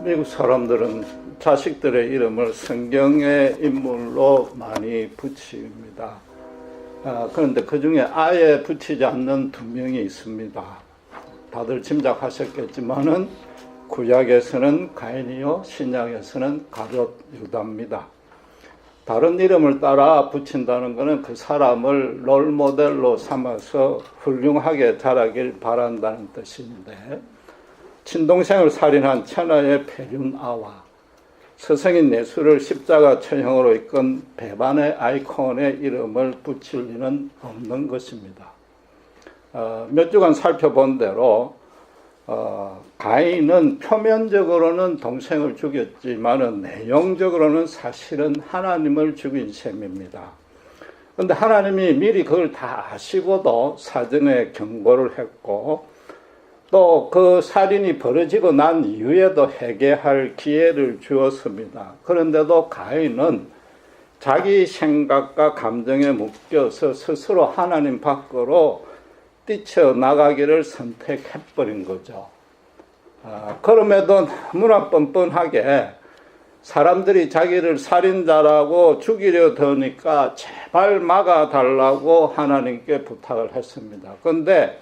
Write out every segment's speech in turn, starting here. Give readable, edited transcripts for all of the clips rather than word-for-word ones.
미국 사람들은 자식들의 이름을 성경의 인물로 많이 붙입니다. 그런데 그 중에 아예 붙이지 않는 두 명이 있습니다. 다들 짐작하셨겠지만은 구약에서는 가인이요, 신약에서는 가룟 유다입니다. 다른 이름을 따라 붙인다는 것은 그 사람을 롤모델로 삼아서 훌륭하게 자라길 바란다는 뜻인데, 친동생을 살인한 천하의 폐륜아와 서성인 예수를 십자가 처형으로 이끈 배반의 아이콘의 이름을 붙일 리는 없는 것입니다. 몇 주간 살펴본 대로 가인은 표면적으로는 동생을 죽였지만 내용적으로는 사실은 하나님을 죽인 셈입니다. 그런데 하나님이 미리 그걸 다 아시고도 사전에 경고를 했고, 또 그 살인이 벌어지고 난 이후에도 회개할 기회를 주었습니다. 그런데도 가인은 자기 생각과 감정에 묶여서 스스로 하나님 밖으로 뛰쳐나가기를 선택해버린 거죠. 그럼에도 너무나 뻔뻔하게 사람들이 자기를 살인자라고 죽이려 드니까 제발 막아달라고 하나님께 부탁을 했습니다. 그런데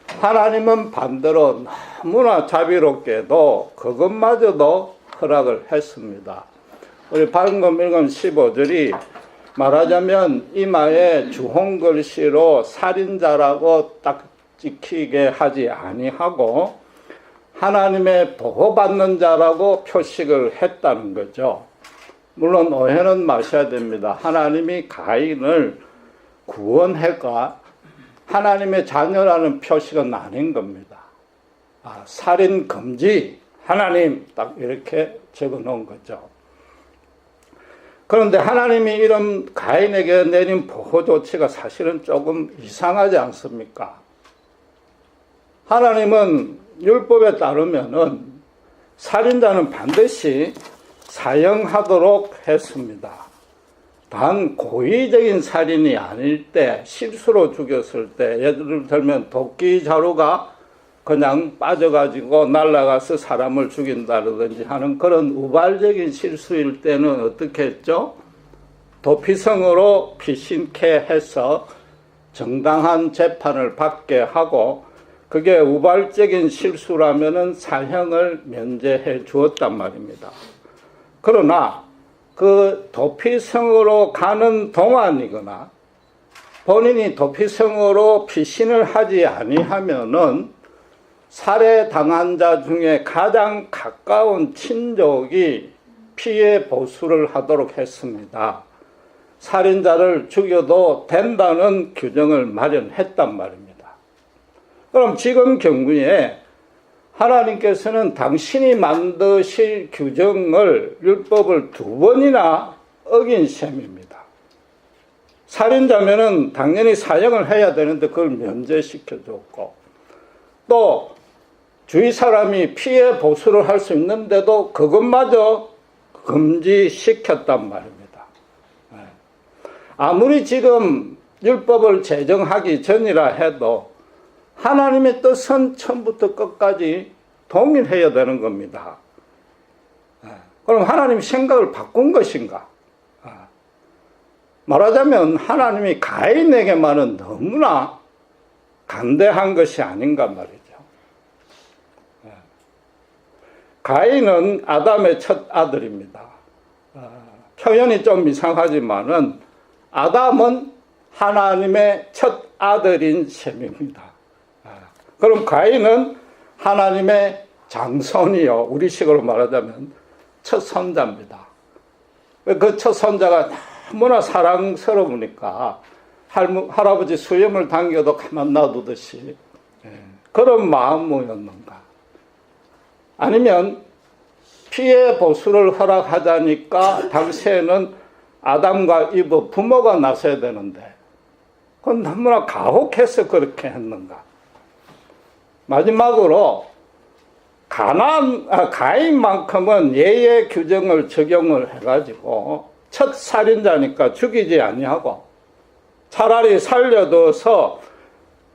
하나님은 반대로 너무나 자비롭게도 그것마저도 허락을 했습니다. 우리 방금 읽은 15절이 말하자면 이마에 주홍글씨로 살인자라고 딱 찍히게 하지 아니하고 하나님의 보호받는 자라고 표식을 했다는 거죠. 물론 오해는 마셔야 됩니다. 하나님이 가인을 구원해가 하나님의 자녀라는 표식은 아닌 겁니다. 살인 금지, 하나님 딱 이렇게 적어 놓은 거죠. 그런데 하나님이 이런 가인에게 내린 보호 조치가 사실은 조금 이상하지 않습니까? 하나님은 율법에 따르면은 살인자는 반드시 사형하도록 했습니다. 단 고의적인 살인이 아닐 때, 실수로 죽였을 때, 예를 들면 도끼 자루가 그냥 빠져가지고 날아가서 사람을 죽인다든지 하는 그런 우발적인 실수일 때는 어떻게 했죠? 도피성으로 피신케 해서 정당한 재판을 받게 하고, 그게 우발적인 실수라면은 사형을 면제해 주었단 말입니다. 그러나 그 도피성으로 가는 동안이거나 본인이 도피성으로 피신을 하지 아니하면은 살해당한 자 중에 가장 가까운 친족이 피해 보수를 하도록 했습니다. 살인자를 죽여도 된다는 규정을 마련했단 말입니다. 그럼 지금 경우에 하나님께서는 당신이 만드실 규정을, 율법을 두 번이나 어긴 셈입니다. 살인자면은 당연히 사형을 해야 되는데 그걸 면제시켜 줬고, 또 주위 사람이 피해 보수를 할 수 있는데도 그것마저 금지시켰단 말입니다. 아무리 지금 율법을 제정하기 전이라 해도 하나님의 뜻은 처음부터 끝까지 동일해야 되는 겁니다. 그럼 하나님 생각을 바꾼 것인가? 말하자면 하나님이 가인에게만은 너무나 간대한 것이 아닌가 말이죠. 가인은 아담의 첫 아들입니다. 표현이 좀 이상하지만은 아담은 하나님의 첫 아들인 셈입니다. 그럼 가인은 하나님의 장손이요, 우리식으로 말하자면 첫 손자입니다. 그 첫 손자가 너무나 사랑스러우니까 할아버지 수염을 당겨도 가만 놔두듯이 그런 마음이었는가? 아니면 피해 보수를 허락하자니까 당시에는 아담과 이브 부모가 나서야 되는데 그건 너무나 가혹해서 그렇게 했는가? 마지막으로 가인만큼은 예의 규정을 적용을 해가지고 첫 살인자니까 죽이지 아니하고 차라리 살려둬서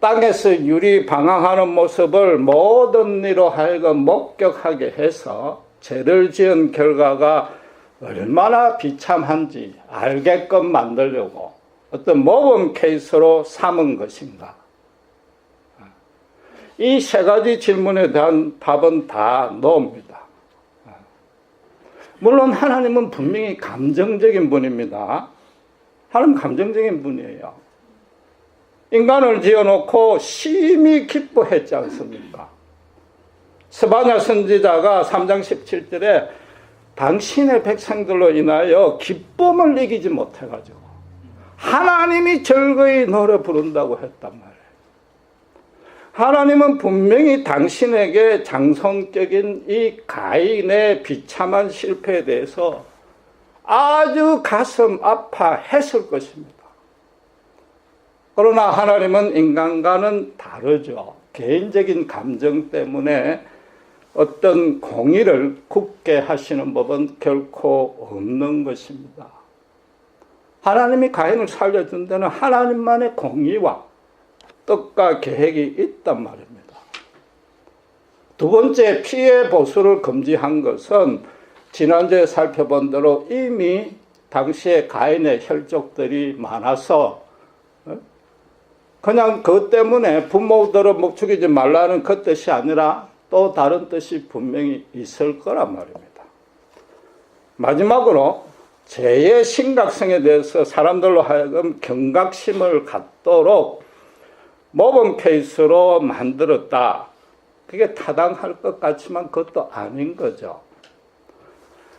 땅에서 유리 방황하는 모습을 모든 이로 하여금 목격하게 해서 죄를 지은 결과가 얼마나 비참한지 알게끔 만들려고 어떤 모범 케이스로 삼은 것인가? 이 세 가지 질문에 대한 답은 다 노입니다. 물론 하나님은 분명히 감정적인 분입니다. 하나님 감정적인 분이에요. 인간을 지어놓고 심히 기뻐했지 않습니까? 스바냐 선지자가 3장 17절에 당신의 백성들로 인하여 기쁨을 이기지 못해가지고 하나님이 즐거이 노래 부른다고 했단 말이에요. 하나님은 분명히 당신에게 장성적인 이 가인의 비참한 실패에 대해서 아주 가슴 아파했을 것입니다. 그러나 하나님은 인간과는 다르죠. 개인적인 감정 때문에 어떤 공의를 굳게 하시는 법은 결코 없는 것입니다. 하나님이 가인을 살려준 데는 하나님만의 공의와 뜻과 계획이 있단 말입니다. 두 번째, 피해 보수를 금지한 것은 지난주에 살펴본 대로 이미 당시에 가인의 혈족들이 많아서 그냥 그것 때문에 부모들을 목 죽이지 말라는 그 뜻이 아니라 또 다른 뜻이 분명히 있을 거란 말입니다. 마지막으로 죄의 심각성에 대해서 사람들로 하여금 경각심을 갖도록 모범 케이스로 만들었다. 그게 타당할 것 같지만 그것도 아닌 거죠.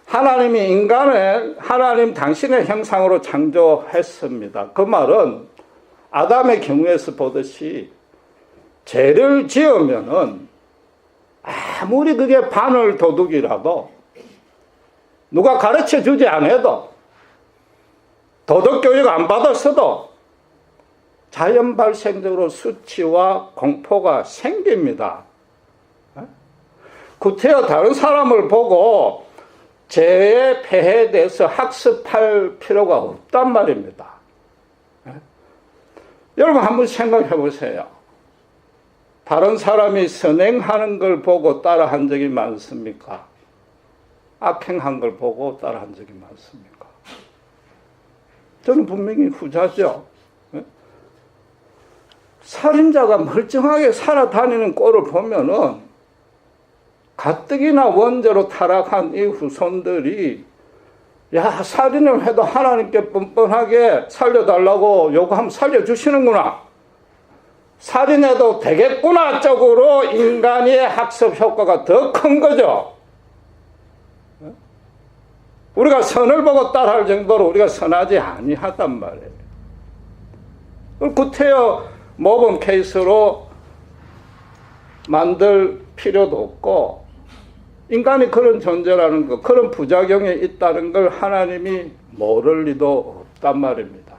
하나님이 인간을 하나님 당신의 형상으로 창조했습니다. 그 말은 아담의 경우에서 보듯이 죄를 지으면은 아무리 그게 바늘 도둑이라도 누가 가르쳐 주지 않아도 도덕교육 안 받았어도 자연 발생적으로 수치와 공포가 생깁니다. 구태여 다른 사람을 보고 죄의 폐해에 대해서 학습할 필요가 없단 말입니다. 여러분 한번 생각해 보세요. 다른 사람이 선행하는 걸 보고 따라한 적이 많습니까? 악행한 걸 보고 따라한 적이 많습니까? 저는 분명히 후자죠. 살인자가 멀쩡하게 살아다니는 꼴을 보면은 가뜩이나 원죄로 타락한 이 후손들이 야, 살인을 해도 하나님께 뻔뻔하게 살려달라고 요구하면 살려주시는구나. 살인해도 되겠구나 쪽으로 인간의 학습 효과가 더 큰 거죠. 우리가 선을 보고 따라할 정도로 우리가 선하지 아니하단 말이에요. 구태여 모범 케이스로 만들 필요도 없고 인간이 그런 존재라는 것, 그런 부작용이 있다는 걸 하나님이 모를 리도 없단 말입니다.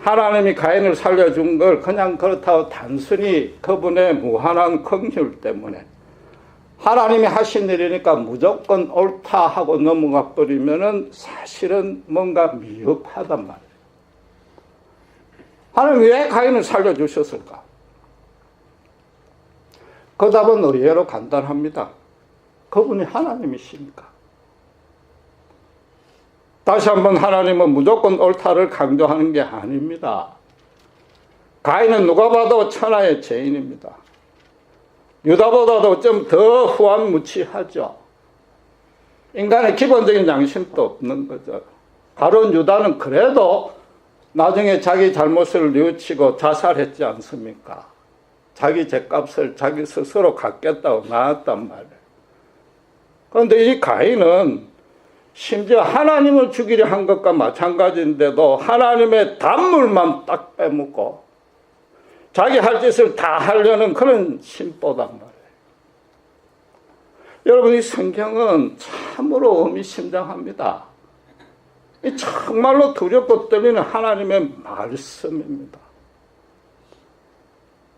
하나님이 가인을 살려준 걸 그냥 그렇다고 단순히 그분의 무한한 긍휼 때문에 하나님이 하신 일이니까 무조건 옳다 하고 넘어가 버리면은 사실은 뭔가 미흡하단 말이에요. 하나님 왜 가인을 살려주셨을까? 그 답은 의외로 간단합니다. 그분이 하나님이시니까. 다시 한번 하나님은 무조건 옳다를 강조하는 게 아닙니다. 가인은 누가 봐도 천하의 죄인입니다. 유다보다도 좀 더 후한무치하죠. 인간의 기본적인 양심도 없는 거죠. 바로 유다는 그래도 나중에 자기 잘못을 뉘우치고 자살했지 않습니까? 자기 죄값을 자기 스스로 갚겠다고 나왔단 말이에요. 그런데 이 가인은 심지어 하나님을 죽이려 한 것과 마찬가지인데도 하나님의 단물만 딱 빼먹고 자기 할 짓을 다 하려는 그런 심보단 말이에요. 여러분, 이 성경은 참으로 의미심장합니다. 이 정말로 두렵고 떨리는 하나님의 말씀입니다.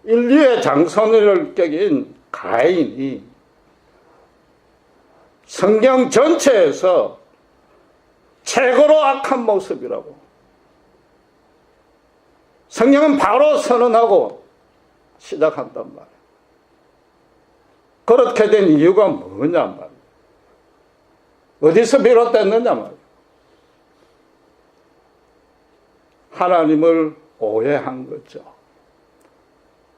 인류의 장선을 격인 가인이 성경 전체에서 최고로 악한 모습이라고 성경은 바로 선언하고 시작한단 말이에요. 그렇게 된 이유가 뭐냐 말이에요. 어디서 비롯됐느냐 말이에요. 하나님을 오해한 거죠.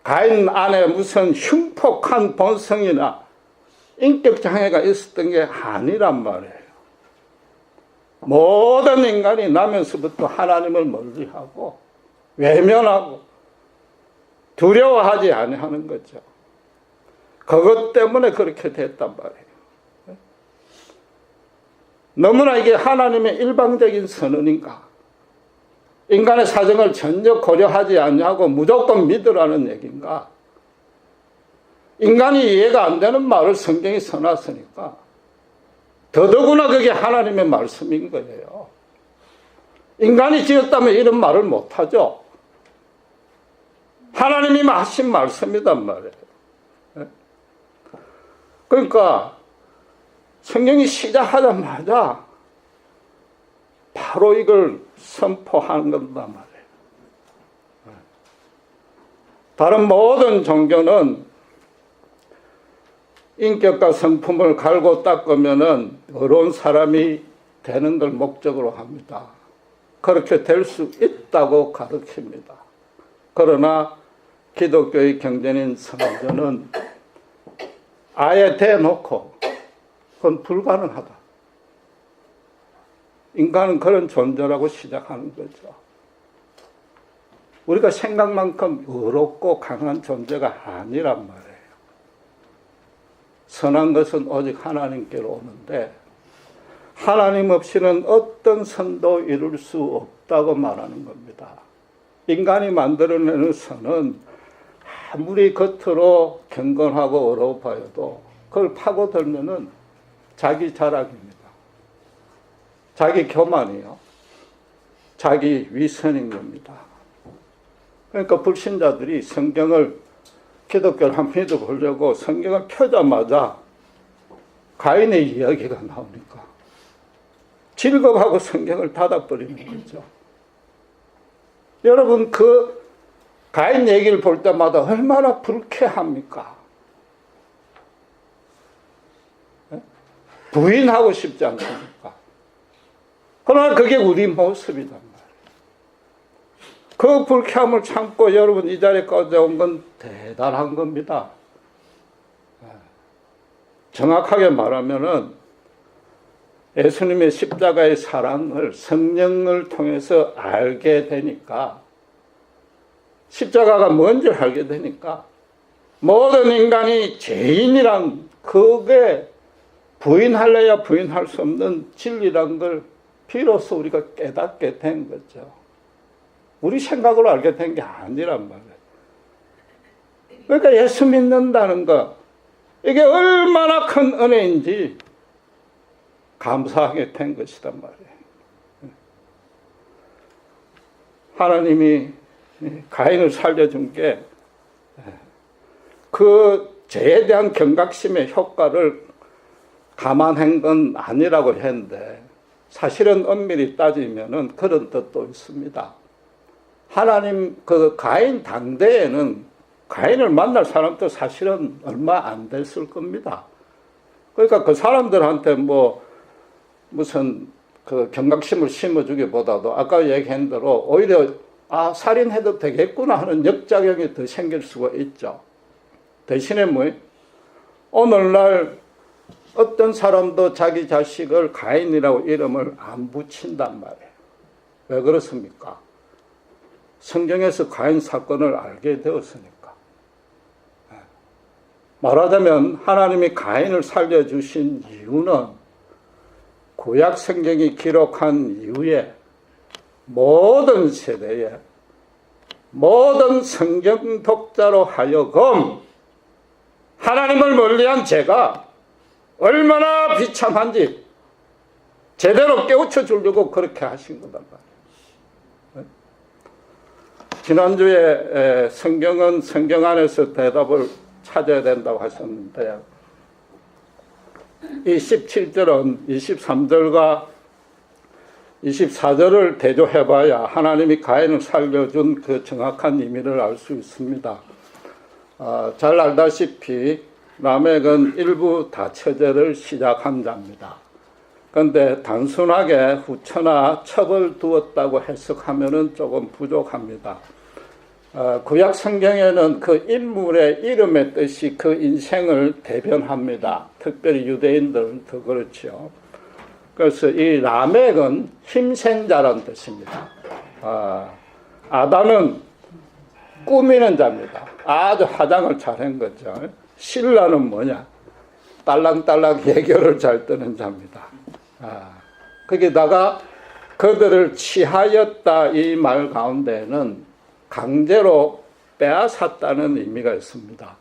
가인 안에 무슨 흉폭한 본성이나 인격 장애가 있었던 게 아니란 말이에요. 모든 인간이 나면서부터 하나님을 멀리하고 외면하고 두려워하지 아니하는 거죠. 그것 때문에 그렇게 됐단 말이에요. 너무나 이게 하나님의 일방적인 선언인가? 인간의 사정을 전혀 고려하지 않냐고 무조건 믿으라는 얘기인가? 인간이 이해가 안 되는 말을 성경이 써놨으니까 더더구나 그게 하나님의 말씀인 거예요. 인간이 지었다면 이런 말을 못하죠. 하나님이 하신 말씀이란 말이에요. 그러니까 성경이 시작하자마자 바로 이걸 선포하는 건단 말이에요. 다른 모든 종교는 인격과 성품을 갈고 닦으면은 어려운 사람이 되는 걸 목적으로 합니다. 그렇게 될 수 있다고 가르칩니다. 그러나 기독교의 경전인 성전은 아예 대놓고 그건 불가능하다. 인간은 그런 존재라고 시작하는 거죠. 우리가 생각만큼 어렵고 강한 존재가 아니란 말이에요. 선한 것은 오직 하나님께로 오는데 하나님 없이는 어떤 선도 이룰 수 없다고 말하는 겁니다. 인간이 만들어내는 선은 아무리 겉으로 경건하고 어려워 보여도 그걸 파고들면은 자기 자랑입니다. 자기 교만이요. 자기 위선인 겁니다. 그러니까 불신자들이 성경을 기독교를 한 믿어보려고 성경을 펴자마자 가인의 이야기가 나오니까 즐겁하고 성경을 닫아버리는 거죠. 여러분 그 가인 얘기를 볼 때마다 얼마나 불쾌합니까? 부인하고 싶지 않습니까? 그러나 그게 우리 모습이란 말이에요. 그 불쾌함을 참고 여러분 이 자리까지 온 건 대단한 겁니다. 정확하게 말하면은 예수님의 십자가의 사랑을 성령을 통해서 알게 되니까 십자가가 뭔지를 알게 되니까 모든 인간이 죄인이란 그게 부인할래야 부인할 수 없는 진리란 걸 비로소 우리가 깨닫게 된 거죠. 우리 생각으로 알게 된 게 아니란 말이에요. 그러니까 예수 믿는다는 거 이게 얼마나 큰 은혜인지 감사하게 된 것이란 말이에요. 하나님이 가인을 살려준 게 그 죄에 대한 경각심의 효과를 감안한 건 아니라고 했는데 사실은 엄밀히 따지면은 그런 뜻도 있습니다. 하나님 그 가인 당대에는 가인을 만날 사람도 사실은 얼마 안 됐을 겁니다. 그러니까 그 사람들한테 무슨 그 경각심을 심어주기보다도 아까 얘기한 대로 오히려 살인해도 되겠구나 하는 역작용이 더 생길 수가 있죠. 대신에 오늘날 어떤 사람도 자기 자식을 가인이라고 이름을 안 붙인단 말이에요. 왜 그렇습니까? 성경에서 가인 사건을 알게 되었으니까. 말하자면 하나님이 가인을 살려주신 이유는 구약 성경이 기록한 이후에 모든 세대에 모든 성경 독자로 하여금 하나님을 멀리한 죄가 얼마나 비참한지 제대로 깨우쳐 주려고 그렇게 하신 거단 말이에요. 지난주에 성경은 성경 안에서 대답을 찾아야 된다고 하셨는데 이 17절은 23절과 24절을 대조해봐야 하나님이 가인을 살려준 그 정확한 의미를 알 수 있습니다. 잘 알다시피 라멕은 일부 다처제를 시작한 자입니다. 그런데 단순하게 후처나 첩을 두었다고 해석하면 조금 부족합니다. 구약 성경에는 그 인물의 이름의 뜻이 그 인생을 대변합니다. 특별히 유대인들은 더 그렇죠. 그래서 이 라멕은 힘센 자란 뜻입니다. 아담은 꾸미는 자입니다. 아주 화장을 잘한 거죠. 신라는 뭐냐? 딸랑딸랑 예결을 잘 뜨는 자입니다. 거기다가 그들을 취하였다 이 말 가운데는 강제로 빼앗았다는 의미가 있습니다.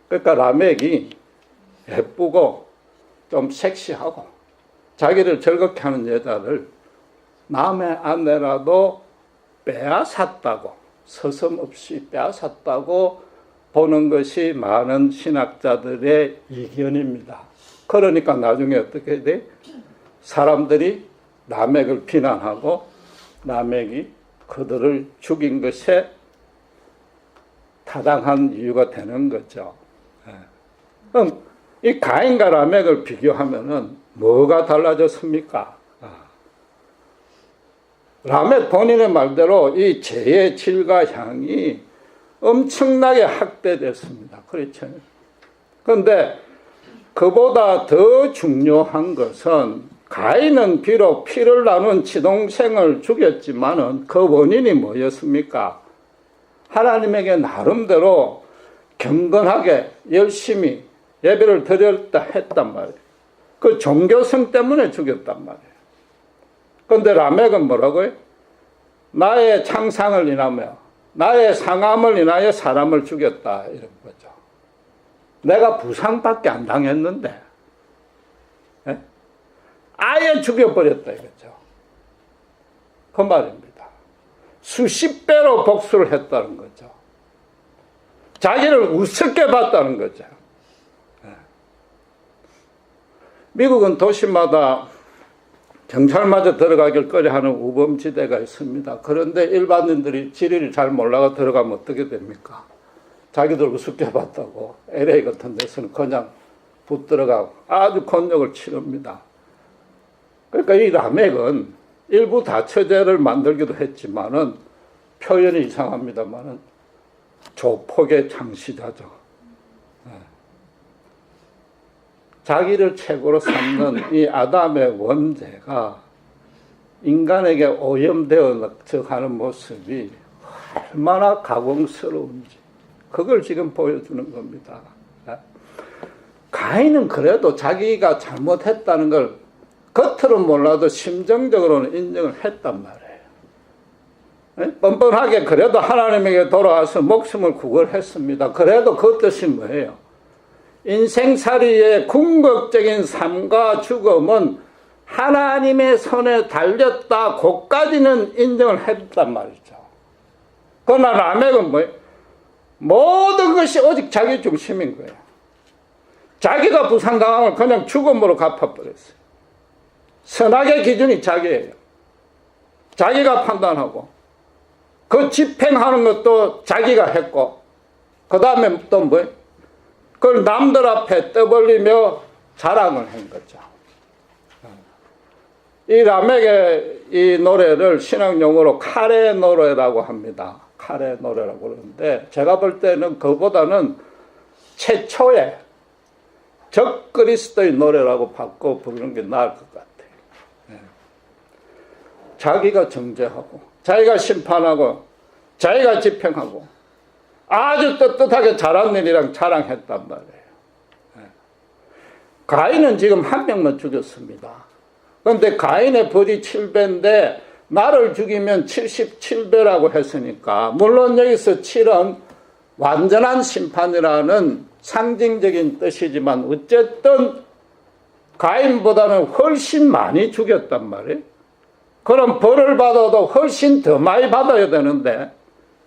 그러니까 라멕이 예쁘고 좀 섹시하고 자기를 즐겁게 하는 여자를 남의 아내라도 빼앗았다고, 서슴없이 빼앗았다고 보는 것이 많은 신학자들의 이견입니다. 그러니까 나중에 어떻게 돼? 사람들이 라멕을 비난하고 라멕이 그들을 죽인 것에 타당한 이유가 되는 거죠. 그럼 이 가인과 라멕을 비교하면은 뭐가 달라졌습니까? 라멕 본인의 말대로 이 죄의 질과 향이 엄청나게 확대됐습니다. 그렇죠. 그런데 그보다 더 중요한 것은 가인은 비록 피를 나눈 지동생을 죽였지만은 그 원인이 뭐였습니까? 하나님에게 나름대로 경건하게 열심히 예배를 드렸다 했단 말이에요. 그 종교성 때문에 죽였단 말이에요. 그런데 라멕은 뭐라고요? 나의 창상을 인하며 나의 상함을 인하여 사람을 죽였다 이런 거죠. 내가 부상밖에 안 당했는데 아예 죽여버렸다 이거죠. 그 말입니다. 수십 배로 복수를 했다는 거죠. 자기를 우습게 봤다는 거죠. 미국은 도시마다 경찰마저 들어가길 꺼려하는 우범지대가 있습니다. 그런데 일반인들이 지리를 잘 몰라가 들어가면 어떻게 됩니까? 자기들 우습게 봤다고 LA 같은 데서는 그냥 붙들어가고 아주 곤욕을 치릅니다. 그러니까 이 라멕은 일부 다처제를 만들기도 했지만은 표현이 이상합니다만은 조폭의 창시자죠. 자기를 최고로 삼는 이 아담의 원죄가 인간에게 오염되어 가는 모습이 얼마나 가공스러운지 그걸 지금 보여주는 겁니다. 가인은 그래도 자기가 잘못했다는 걸 겉으로는 몰라도 심정적으로는 인정을 했단 말이에요. 뻔뻔하게 그래도 하나님에게 돌아와서 목숨을 구걸했습니다. 그래도 그 뜻이 뭐예요? 인생살이의 궁극적인 삶과 죽음은 하나님의 손에 달렸다. 그까지는 인정을 했단 말이죠. 그러나 라멕은 뭐예요? 모든 것이 오직 자기 중심인 거예요. 자기가 부상당함을 그냥 죽음으로 갚아버렸어요. 선악의 기준이 자기예요. 자기가 판단하고 그 집행하는 것도 자기가 했고 그 다음에 또 뭐예요? 그걸 남들 앞에 떠벌리며 자랑을 한 거죠. 이 라멕의 이 노래를 신앙용어로 카레 노래라고 합니다. 카레 노래라고 그러는데 제가 볼 때는 그보다는 최초의 적그리스도의 노래라고 바꿔 부르는 게 나을 것 같아요. 자기가 정죄하고 자기가 심판하고 자기가 집행하고 아주 떳떳하게 잘한 일이랑 자랑했단 말이에요. 가인은 지금 한 명만 죽였습니다. 그런데 가인의 벌이 7배인데 나를 죽이면 77배라고 했으니까 물론 여기서 7은 완전한 심판이라는 상징적인 뜻이지만 어쨌든 가인보다는 훨씬 많이 죽였단 말이에요. 그럼 벌을 받아도 훨씬 더 많이 받아야 되는데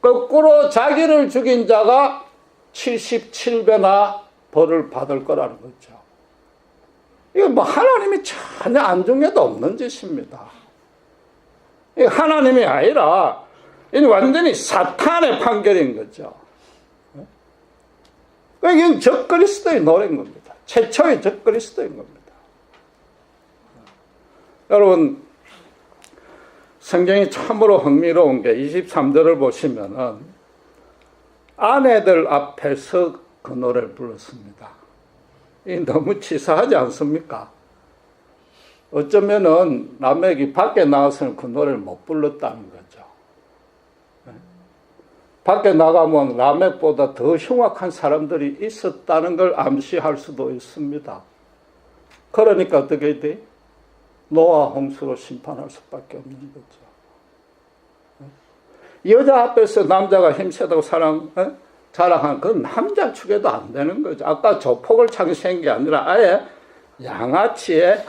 거꾸로 자기를 죽인 자가 77배나 벌을 받을 거라는 거죠. 이거 뭐 하나님이 전혀 안중에도 없는 짓입니다. 이거 하나님이 아니라 이 완전히 사탄의 판결인 거죠. 이건 적그리스도의 노래인 겁니다. 최초의 적그리스도인 겁니다. 여러분, 성경이 참으로 흥미로운 게 23절을 보시면은 아내들 앞에서 그 노래를 불렀습니다. 이 너무 치사하지 않습니까? 어쩌면은 라멕이 밖에 나가서는 그 노래를 못 불렀다는 거죠. 밖에 나가면 라멕보다 더 흉악한 사람들이 있었다는 걸 암시할 수도 있습니다. 그러니까 어떻게 돼? 노아 홍수로 심판할 수밖에 없는 거죠. 여자 앞에서 남자가 힘세다고 자랑한 그 남자 축에도 안 되는 거죠. 아까 조폭을 창시한 게 아니라 아예 양아치의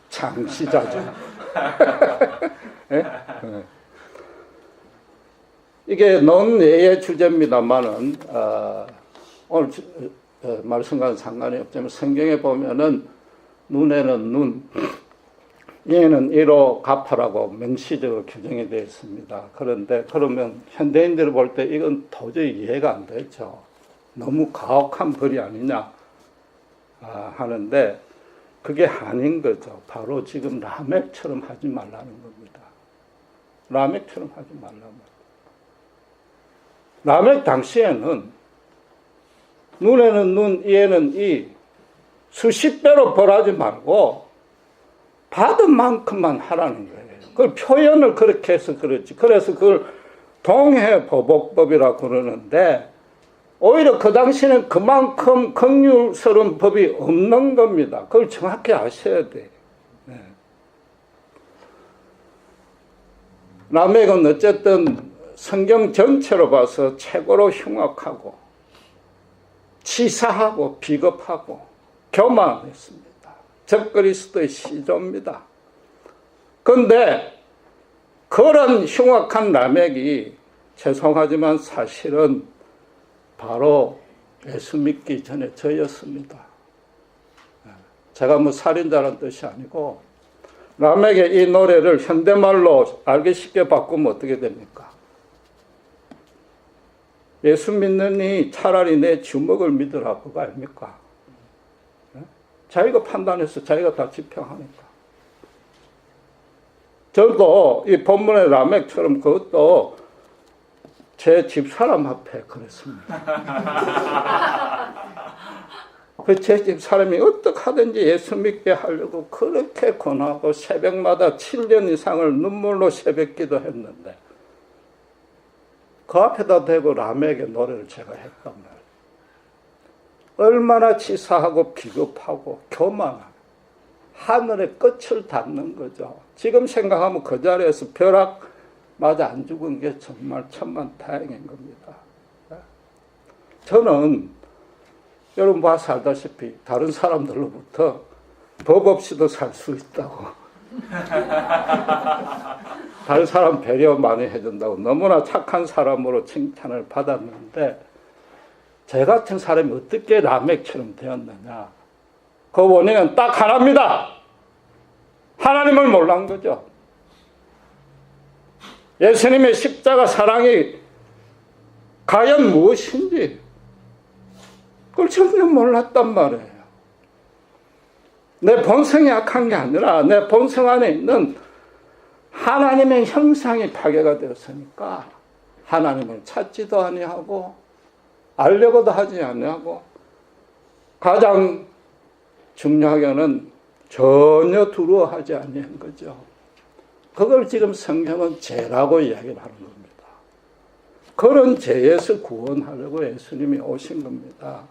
창시자죠. 네? 이게 논예의 주제입니다만은 오늘 말씀과는 상관이 없지만 성경에 보면은 눈에는 눈, 이에는 이로 갚아라고 명시적으로 규정이 되어 있습니다. 그런데 그러면 현대인들이 볼 때 이건 도저히 이해가 안 되죠. 너무 가혹한 벌이 아니냐 하는데 그게 아닌 거죠. 바로 지금 라멕처럼 하지 말라는 겁니다. 라멕처럼 하지 말라는 겁니다. 라멕 당시에는 눈에는 눈, 이에는 이 수십 배로 벌하지 말고 받은 만큼만 하라는 거예요. 그걸 표현을 그렇게 해서 그렇지. 그래서 그걸 동해보복법이라고 그러는데 오히려 그 당시에는 그만큼 긍휼스러운 법이 없는 겁니다. 그걸 정확히 아셔야 돼요. 네. 라멕은 어쨌든 성경 전체로 봐서 최고로 흉악하고 치사하고 비겁하고 교만했습니다. 적그리스도의 시조입니다. 그런데 그런 흉악한 라멕이 죄송하지만 사실은 바로 예수 믿기 전에 저였습니다. 제가 뭐 살인자라는 뜻이 아니고 라멕의 이 노래를 현대말로 알기 쉽게 바꾸면 어떻게 됩니까? 예수 믿느니 차라리 내 주먹을 믿으라 그거 아닙니까? 자기가 판단해서 자기가 다 집행하니까. 저도 이 본문의 라멕처럼 그것도 제 집사람 앞에 그랬습니다. 그 제 집사람이 어떻게 하든지 예수 믿게 하려고 그렇게 권하고 새벽마다 7년 이상을 눈물로 새벽 기도했는데 그 앞에다 대고 라멕의 노래를 제가 했단 말이에요. 얼마나 치사하고 비겁하고 교만한 하늘의 끝을 닿는 거죠. 지금 생각하면 그 자리에서 벼락 맞아 안 죽은 게 정말 천만다행인 겁니다. 저는 여러분 봐서 알다시피 다른 사람들로부터 법 없이도 살 수 있다고 다른 사람 배려 많이 해준다고 너무나 착한 사람으로 칭찬을 받았는데 저 같은 사람이 어떻게 라멕처럼 되었느냐. 그 원인은 딱 하나입니다. 하나님을 몰란 거죠. 예수님의 십자가 사랑이 과연 무엇인지 그걸 전혀 몰랐단 말이에요. 내 본성이 악한 게 아니라 내 본성 안에 있는 하나님의 형상이 파괴가 되었으니까 하나님을 찾지도 아니하고 알려고도 하지 아니하고 가장 중요하게는 전혀 두려워하지 아니한 거죠. 그걸 지금 성경은 죄라고 이야기를 하는 겁니다. 그런 죄에서 구원하려고 예수님이 오신 겁니다.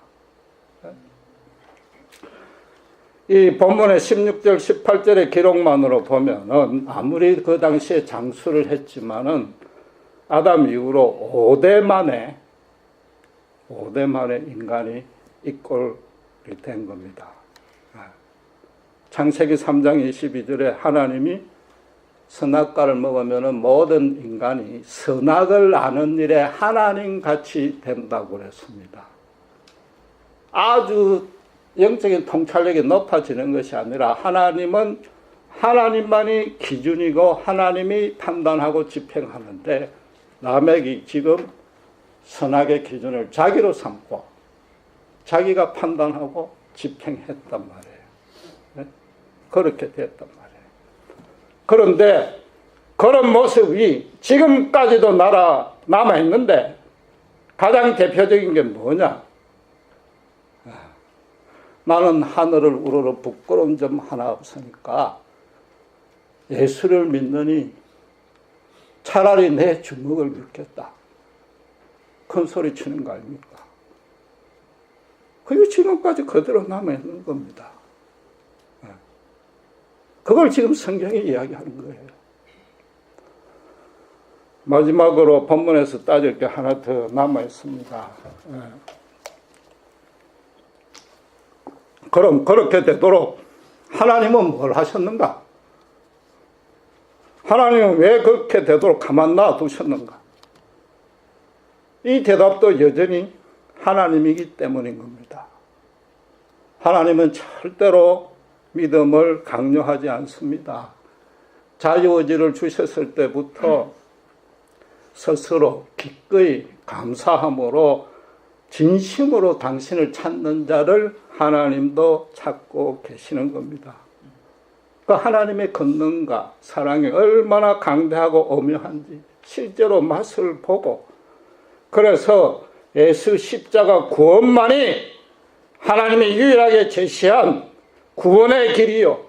이 본문의 16절, 18절의 기록만으로 보면은 아무리 그 당시에 장수를 했지만은 아담 이후로 5대 만에 인간이 이 꼴이 된 겁니다. 창세기 3장 22절에 하나님이 선악과를 먹으면 모든 인간이 선악을 아는 일에 하나님같이 된다고 그랬습니다. 아주 영적인 통찰력이 높아지는 것이 아니라 하나님은 하나님만이 기준이고 하나님이 판단하고 집행하는데 라멕이 지금 선악의 기준을 자기로 삼고 자기가 판단하고 집행했단 말이에요. 네? 그렇게 됐단 말이에요. 그런데 그런 모습이 지금까지도 남아있는데 가장 대표적인 게 뭐냐? 나는 하늘을 우러러 부끄러운 점 하나 없으니까 예수를 믿느니 차라리 내 주먹을 믿겠다. 큰 소리 치는 거 아닙니까? 그리고 지금까지 그대로 남아있는 겁니다. 그걸 지금 성경이 이야기하는 거예요. 마지막으로 본문에서 따질 게 하나 더 남아있습니다. 그럼 그렇게 되도록 하나님은 뭘 하셨는가? 하나님은 왜 그렇게 되도록 가만 놔두셨는가? 이 대답도 여전히 하나님이기 때문인 겁니다. 하나님은 절대로 믿음을 강요하지 않습니다. 자유의지를 주셨을 때부터 스스로 기꺼이 감사함으로 진심으로 당신을 찾는 자를 하나님도 찾고 계시는 겁니다. 그 하나님의 권능과 사랑이 얼마나 강대하고 오묘한지 실제로 맛을 보고, 그래서 예수 십자가 구원만이 하나님이 유일하게 제시한 구원의 길이요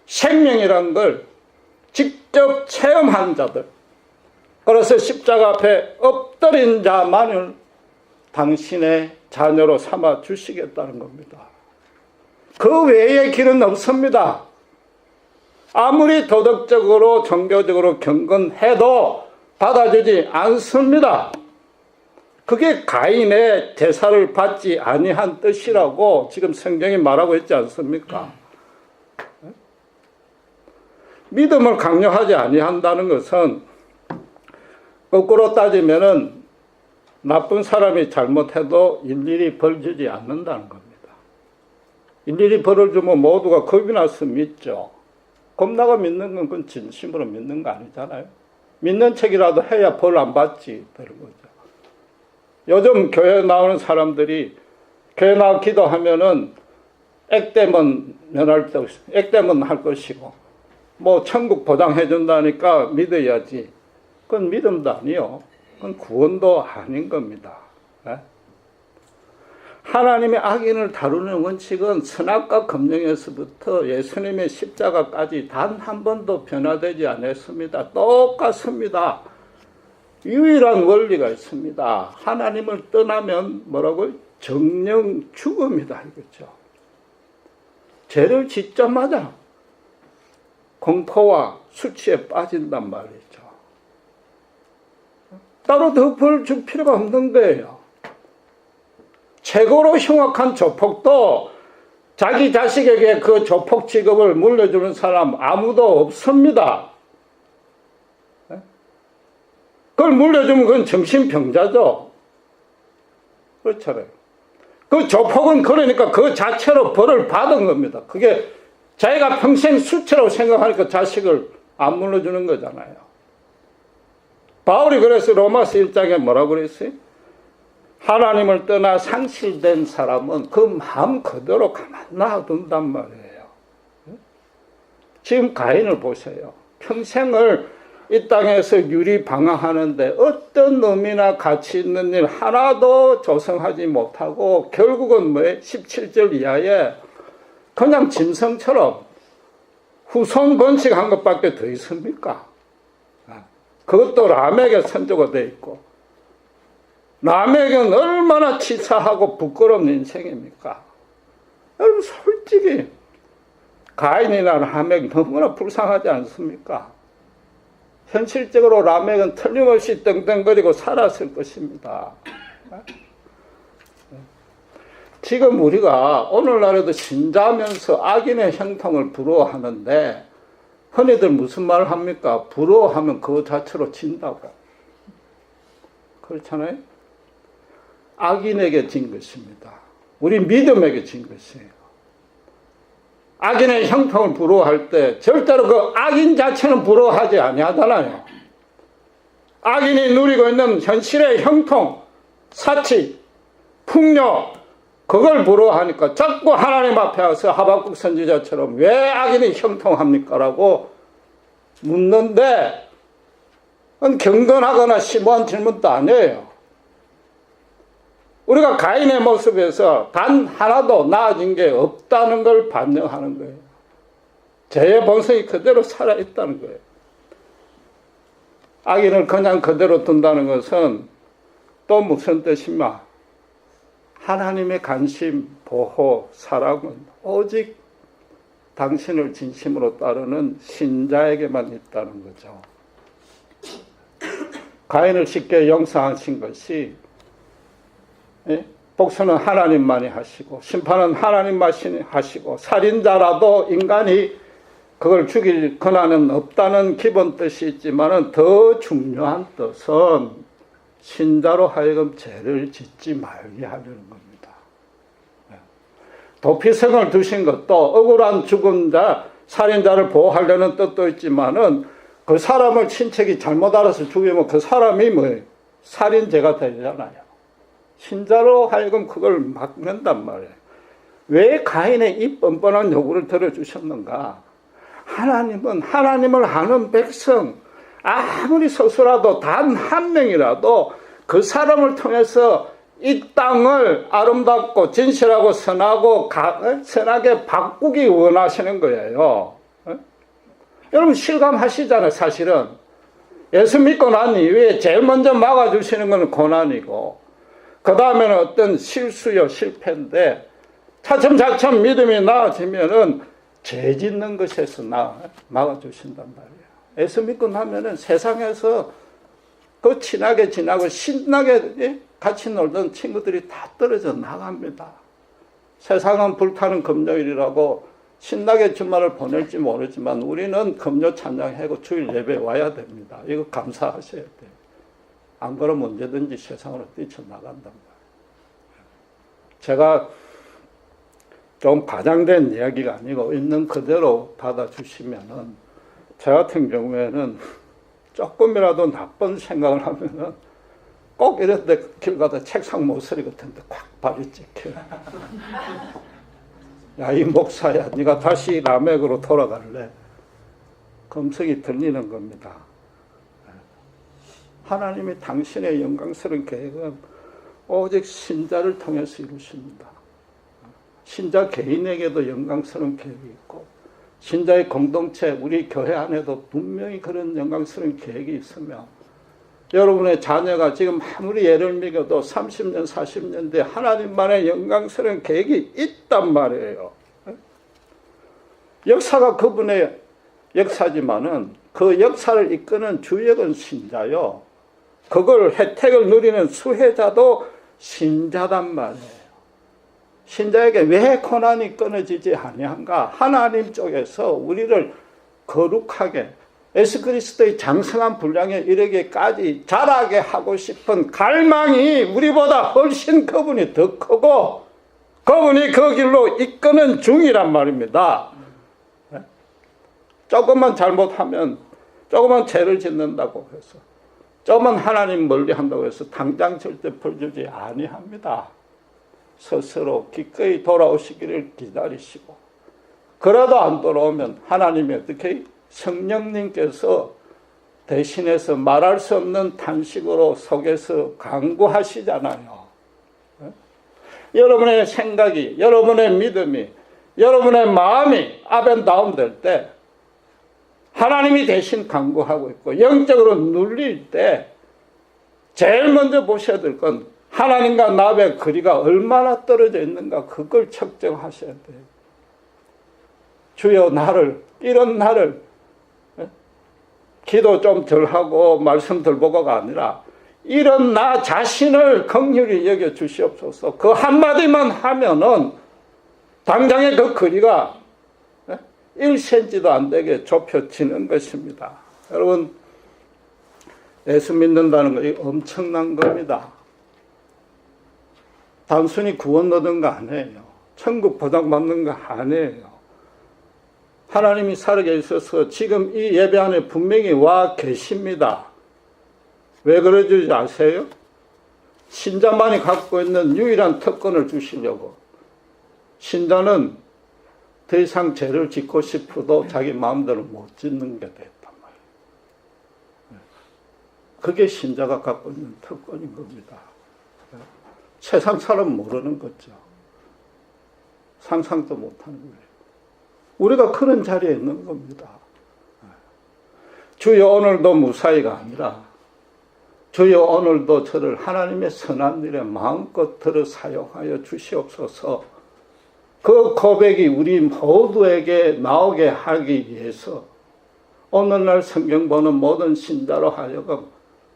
생명이란 걸 직접 체험한 자들, 그래서 십자가 앞에 엎드린 자만을 당신의 자녀로 삼아 주시겠다는 겁니다. 그 외의 길은 없습니다. 아무리 도덕적으로 종교적으로 경건해도 받아주지 않습니다. 그게 가인의 제사를 받지 아니한 뜻이라고 지금 성경이 말하고 있지 않습니까? 믿음을 강요하지 아니한다는 것은 거꾸로 따지면은 나쁜 사람이 잘못해도 일일이 벌 주지 않는다는 겁니다. 일일이 벌을 주면 모두가 겁이 나서 믿죠. 겁나가 믿는 건 그건 진심으로 믿는 거 아니잖아요. 믿는 척이라도 해야 벌 안 받지 되는 거죠. 요즘 교회 나오는 사람들이 교회 나와 기도하면은 액땜은 할 것이고 뭐 천국 보장해 준다니까 믿어야지. 그건 믿음도 아니요. 그건 구원도 아닌 겁니다. 네? 하나님의 악인을 다루는 원칙은 선악과 검령에서부터 예수님의 십자가까지 단 한 번도 변화되지 않았습니다. 똑같습니다. 유일한 원리가 있습니다. 하나님을 떠나면 뭐라고요? 정령 죽음이다 이거죠. 죄를 짓자마자 공포와 수치에 빠진단 말이죠. 따로 더 벌 줄 필요가 없는 거예요. 최고로 흉악한 조폭도 자기 자식에게 그 조폭 직업을 물려주는 사람 아무도 없습니다. 그걸 물려주면 그건 정신병자죠. 그렇잖아요. 그 조폭은 그러니까 그 자체로 벌을 받은 겁니다. 그게 자기가 평생 수치라고 생각하니까 자식을 안 물려주는 거잖아요. 바울이 그래서 로마서 1장에 뭐라고 그랬어요? 하나님을 떠나 상실된 사람은 그 마음 그대로 가만 놔둔단 말이에요. 지금 가인을 보세요. 평생을 이 땅에서 유리방황하는데 어떤 의미나 가치 있는 일 하나도 조성하지 못하고 결국은 뭐예요? 17절 이하에 그냥 짐승처럼 후손 번식한 것밖에 더 있습니까? 그것도 람에게 선조가 되어 있고, 람에게는 얼마나 치사하고 부끄러운 인생입니까? 여러분 솔직히 가인이나 라멕 너무나 불쌍하지 않습니까? 현실적으로 라멕은 틀림없이 떵떵거리고 살았을 것입니다. 지금 우리가 오늘날에도 신자면서 악인의 형통을 부러워하는데 흔히들 무슨 말을 합니까? 부러워하면 그 자체로 진다고. 그렇잖아요? 악인에게 진 것입니다. 우리 믿음에게 진 것이에요. 악인의 형통을 부러워할 때 절대로 그 악인 자체는 부러워하지 아니하잖아요. 악인이 누리고 있는 현실의 형통, 사치, 풍요, 그걸 부러워하니까 자꾸 하나님 앞에 와서 하박국 선지자처럼 왜 악인이 형통합니까? 라고 묻는데 그건 경건하거나 심오한 질문도 아니에요. 우리가 가인의 모습에서 단 하나도 나아진 게 없다는 걸 반영하는 거예요. 죄의 본성이 그대로 살아있다는 거예요. 악인을 그냥 그대로 둔다는 것은 또 무슨 뜻이냐? 하나님의 관심, 보호, 사랑은 오직 당신을 진심으로 따르는 신자에게만 있다는 거죠. 가인을 쉽게 용서하신 것이 복수는 하나님만이 하시고 심판은 하나님만이 하시고 살인자라도 인간이 그걸 죽일 권한은 없다는 기본 뜻이 있지만 더 중요한 뜻은 신자로 하여금 죄를 짓지 말게 하려는 겁니다. 도피성을 두신 것도 억울한 죽은 자, 살인자를 보호하려는 뜻도 있지만은 그 사람을 친척이 잘못 알아서 죽이면 그 사람이 뭐예요? 살인죄가 되잖아요. 신자로 하여금 그걸 막는단 말이에요. 왜 가인의 이 뻔뻔한 요구를 들어주셨는가? 하나님은 하나님을 아는 백성, 아무리 소수라도 단 한 명이라도 그 사람을 통해서 이 땅을 아름답고 진실하고 선하게 바꾸기 원하시는 거예요. 여러분 실감하시잖아요. 사실은 예수 믿고 난 이후에 제일 먼저 막아주시는 건 고난이고 그 다음에는 어떤 실수요 실패인데 차츰차츰 믿음이 나아지면은 죄 짓는 것에서 막아주신단 말이에요. 예수 믿고 나면은 세상에서 그 친하게 지나고 신나게 같이 놀던 친구들이 다 떨어져 나갑니다. 세상은 불타는 금요일이라고 신나게 주말을 보낼지 모르지만 우리는 금요 찬양하고 주일 예배 와야 됩니다. 이거 감사하셔야 돼요. 안 그러면 언제든지 세상으로 뛰쳐나간단 말이에요. 제가 좀 과장된 이야기가 아니고 있는 그대로 받아주시면은 저 같은 경우에는 조금이라도 나쁜 생각을 하면은 꼭 이런 데 길 가다 책상 모서리 같은 데 콱 발이 찍혀요. 야, 이 목사야, 네가 다시 라멕으로 돌아갈래? 검색이 들리는 겁니다. 하나님이 당신의 영광스러운 계획은 오직 신자를 통해서 이루십니다. 신자 개인에게도 영광스러운 계획이 있고 신자의 공동체, 우리 교회 안에도 분명히 그런 영광스러운 계획이 있으며 여러분의 자녀가 지금 아무리 예를 믿어도 30년, 40년 뒤에 하나님만의 영광스러운 계획이 있단 말이에요. 역사가 그분의 역사지만은 그 역사를 이끄는 주역은 신자요. 그걸 혜택을 누리는 수혜자도 신자단 말이에요. 신자에게 왜 고난이 끊어지지 아니한가? 하나님 쪽에서 우리를 거룩하게 예수 그리스도의 장성한 분량에 이르기까지 자라게 하고 싶은 갈망이 우리보다 훨씬 그분이 더 크고 그분이 그 길로 이끄는 중이란 말입니다. 조금만 잘못하면 조금만 죄를 짓는다고 해서 조금만 하나님 멀리 한다고 해서 당장 절대 벌 주지 아니합니다. 스스로 기꺼이 돌아오시기를 기다리시고 그래도 안 돌아오면 하나님이 어떻게 성령님께서 대신해서 말할 수 없는 탄식으로 속에서 간구하시잖아요. 여러분의 생각이, 여러분의 믿음이, 여러분의 마음이 업앤다운 될 때 하나님이 대신 간구하고 있고 영적으로 눌릴 때 제일 먼저 보셔야 될 건 하나님과 나의 거리가 얼마나 떨어져 있는가 그걸 측정하셔야 돼요. 주여 나를 이런 나를 기도 좀 덜 하고 말씀 덜 보고가 아니라 이런 나 자신을 긍휼히 여겨 주시옵소서. 그 한마디만 하면은 당장의 그 거리가 1cm도 안 되게 좁혀지는 것입니다. 여러분 예수 믿는다는 것이 엄청난 겁니다. 단순히 구원 얻는 거 아니에요. 천국 보장받는 거 아니에요. 하나님이 살아계셔서 지금 이 예배 안에 분명히 와 계십니다. 왜 그러지 아세요? 신자만이 갖고 있는 유일한 특권을 주시려고 신자는 더 이상 죄를 짓고 싶어도 자기 마음대로 못 짓는 게 됐단 말이에요. 그게 신자가 갖고 있는 특권인 겁니다. 세상 사람 모르는 거죠. 상상도 못하는 거예요. 우리가 그런 자리에 있는 겁니다. 주여 오늘도 무사히가 아니라 주여 오늘도 저를 하나님의 선한 일에 마음껏 들어 사용하여 주시옵소서. 그 고백이 우리 모두에게 나오게 하기 위해서 오늘날 성경 보는 모든 신자로 하여금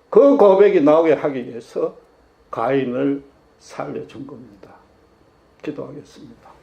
그 고백이 나오게 하기 위해서 가인을 살려준 겁니다. 기도하겠습니다.